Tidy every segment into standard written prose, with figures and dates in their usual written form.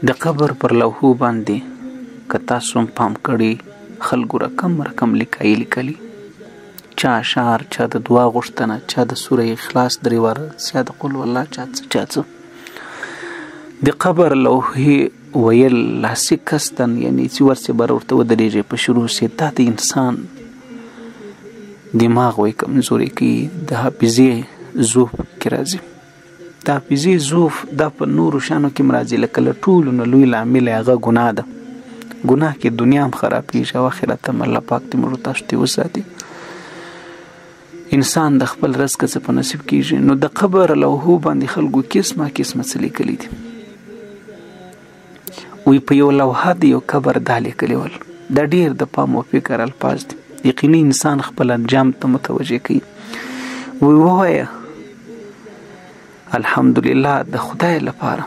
د قبر پر لوحو باندې که تاسو هم پام کړي خلکو رقم لیکلي، چا اشعار، چا د دعا غوښتنه، چا د سوره اخلاص 3 واره، چا د قل والله، چا څه. د قبر لوحې ویل لاسي کستن یعنی چې ورسې بر ورته ودرېږي په شروع سي دا د انسان دماغ وی کمزوري کوي، د حافظې ضعف کې راځي. د حافظې ضعف دا په نورو شانو کې راځي لکه له ټولو نه لوی لامل هغه ګناه ده. ګناه کې دنیا هم خرابېږي او آخرت هم الله پاک دې موږ تاسو ته وساتي. انسان د خپل رزق څخه په نصیب کېږي. نو د قبر لوحو باندې خلکو قسمه څه لیکلي دي. وی په یو لوحه د یو قبر دا لیکلي ول. دا ډېر د پام او فکر الفاظ دي. یقیني انسان خپل انجام ته متوجه کوي. وی ووایه الحمدلله د خدای لپاره،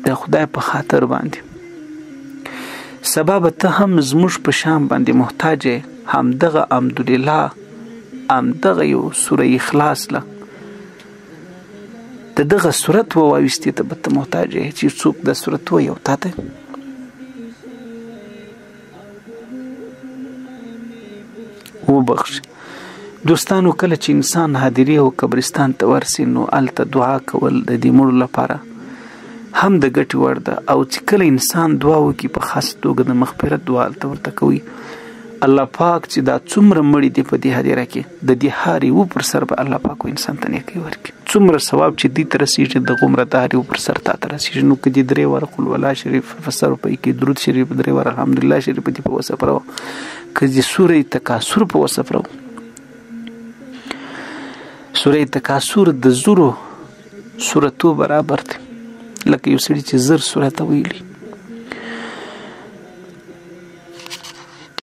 د خدای په خاطر باندې سبب ته هم زموږ په شام باندې محتاج همدغه الحمدلله همدغه یو سوره اخلاص له دغه صورت ووایستې ته به ته محتاج یې چې څوک د صورت وایي او تا ته وبخښي. دوستانو کله چې انسان حاضري او قبرستان ته ورسي نو هلته دعا کول د دې مړو لپاره هم د ګټې وړ ده. او چې کله انسان دعا وکړي په خاص توګه د مغفرت دعا هلته ورته کوي. الله پاک چې دا څومره مړي دي په دې هدیره کې د دې هر یو پر سر به الله پاک انسان ته نیکي ورکړي. څومره ثواب چې دې ته رسېږي دغه عمره د هر یو پر سر تا ته رسېږي. نو که دې 3 واره قل والله شریف په 100 روپۍ کې درود شریف 3 واره الحمدلله شریف دې په وسفرو، که دې سوره تکاثر په وسفرو، سوره تکاثر د زرو سورتو برابر دی. لکه یو سړي چې 1000 سورته ویلي